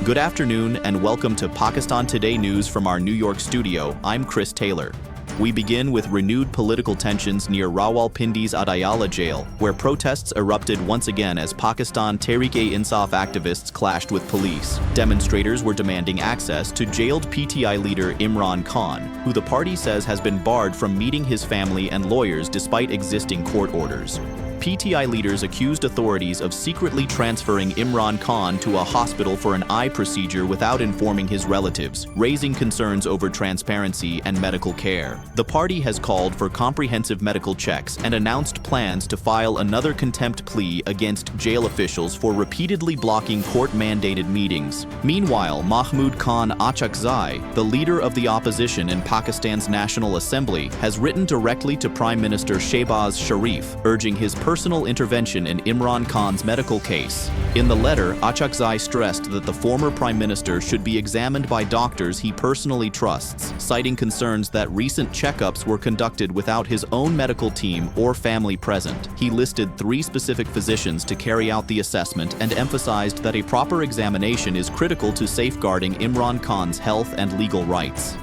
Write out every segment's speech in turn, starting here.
Good afternoon and welcome to Pakistan Today News from our New York studio. I'm Chris Taylor. We begin with renewed political tensions near Rawalpindi's Adayala jail, where protests erupted once again as Pakistan Tehreek-e-Insaf activists clashed with police. Demonstrators were demanding access to jailed PTI leader Imran Khan, who the party says has been barred from meeting his family and lawyers despite existing court orders. PTI leaders accused authorities of secretly transferring Imran Khan to a hospital for an eye procedure without informing his relatives, raising concerns over transparency and medical care. The party has called for comprehensive medical checks and announced plans to file another contempt plea against jail officials for repeatedly blocking court-mandated meetings. Meanwhile, Mahmood Khan Achakzai, the leader of the opposition in Pakistan's National Assembly, has written directly to Prime Minister Shehbaz Sharif, urging his personal intervention in Imran Khan's medical case. In the letter, Achakzai stressed that the former prime minister should be examined by doctors he personally trusts, citing concerns that recent checkups were conducted without his own medical team or family present. He listed 3 specific physicians to carry out the assessment and emphasized that a proper examination is critical to safeguarding Imran Khan's health and legal rights.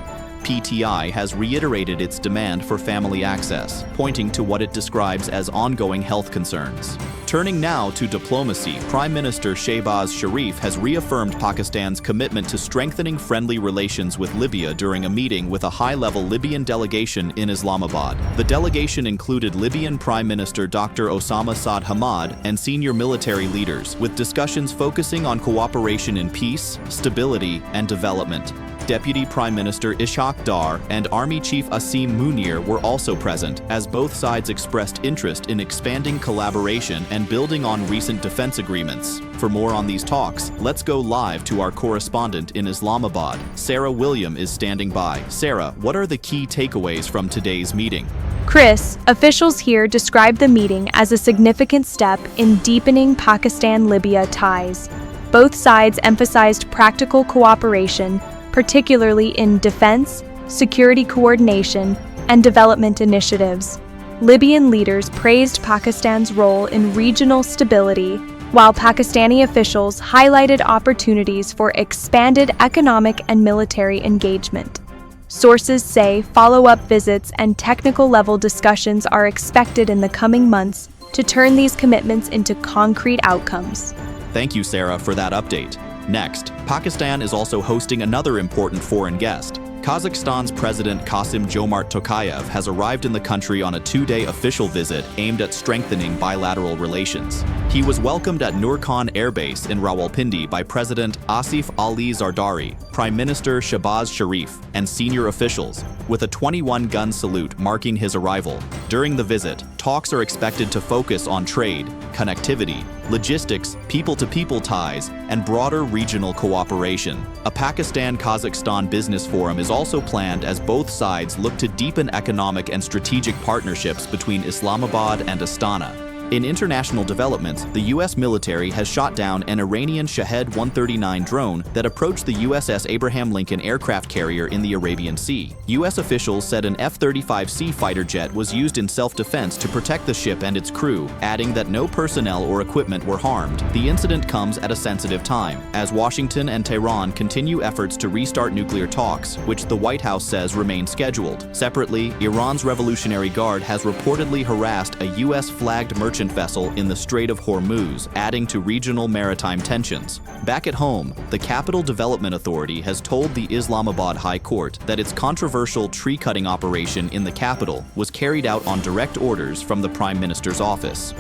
PTI has reiterated its demand for family access, pointing to what it describes as ongoing health concerns. Turning now to diplomacy, Prime Minister Shehbaz Sharif has reaffirmed Pakistan's commitment to strengthening friendly relations with Libya during a meeting with a high-level Libyan delegation in Islamabad. The delegation included Libyan Prime Minister Dr. Osama Saad Hamad and senior military leaders, with discussions focusing on cooperation in peace, stability, and development. Deputy Prime Minister Ishaq Dar and Army Chief Asim Munir were also present, as both sides expressed interest in expanding collaboration and building on recent defense agreements. For more on these talks, let's go live to our correspondent in Islamabad. Sarah William is standing by. Sarah, what are the key takeaways from today's meeting? Chris, officials here described the meeting as a significant step in deepening Pakistan-Libya ties. Both sides emphasized practical cooperation, particularly in defense, security coordination, and development initiatives. Libyan leaders praised Pakistan's role in regional stability, while Pakistani officials highlighted opportunities for expanded economic and military engagement. Sources say follow-up visits and technical-level discussions are expected in the coming months to turn these commitments into concrete outcomes. Thank you, Sarah, for that update. Next, Pakistan is also hosting another important foreign guest. Kazakhstan's President Kassym-Jomart Tokayev has arrived in the country on a 2-day official visit aimed at strengthening bilateral relations. He was welcomed at Nur Khan Air Base in Rawalpindi by President Asif Ali Zardari, Prime Minister Shehbaz Sharif, and senior officials, with a 21-gun salute marking his arrival. During the visit, talks are expected to focus on trade, connectivity, logistics, people-to-people ties, and broader regional cooperation. A Pakistan-Kazakhstan business forum is also planned as both sides look to deepen economic and strategic partnerships between Islamabad and Astana. In international developments, the U.S. military has shot down an Iranian Shahed-139 drone that approached the USS Abraham Lincoln aircraft carrier in the Arabian Sea. U.S. officials said an F-35C fighter jet was used in self-defense to protect the ship and its crew, adding that no personnel or equipment were harmed. The incident comes at a sensitive time, as Washington and Tehran continue efforts to restart nuclear talks, which the White House says remain scheduled. Separately, Iran's Revolutionary Guard has reportedly harassed a U.S.-flagged merchant vessel in the Strait of Hormuz, adding to regional maritime tensions. Back at home, the Capital Development Authority has told the Islamabad High Court that its controversial tree-cutting operation in the capital was carried out on direct orders from the Prime Minister's office.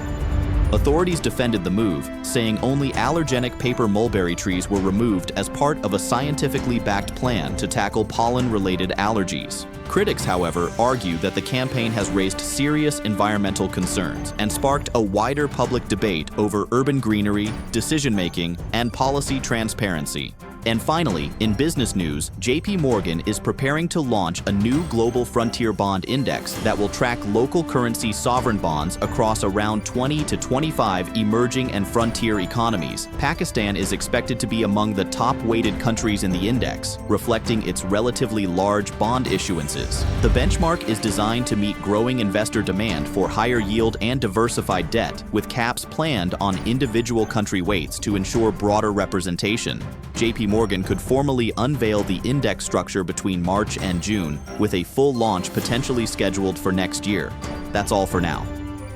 Authorities defended the move, saying only allergenic paper mulberry trees were removed as part of a scientifically backed plan to tackle pollen-related allergies. Critics, however, argue that the campaign has raised serious environmental concerns and sparked a wider public debate over urban greenery, decision-making, and policy transparency. And finally, in business news, JP Morgan is preparing to launch a new global frontier bond index that will track local currency sovereign bonds across around 20 to 25 emerging and frontier economies. Pakistan is expected to be among the top-weighted countries in the index, reflecting its relatively large bond issuances. The benchmark is designed to meet growing investor demand for higher yield and diversified debt, with caps planned on individual country weights to ensure broader representation. JP Morgan could formally unveil the index structure between March and June, with a full launch potentially scheduled for next year. That's all for now.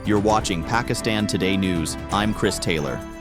You're watching Pakistan Today News. I'm Chris Taylor.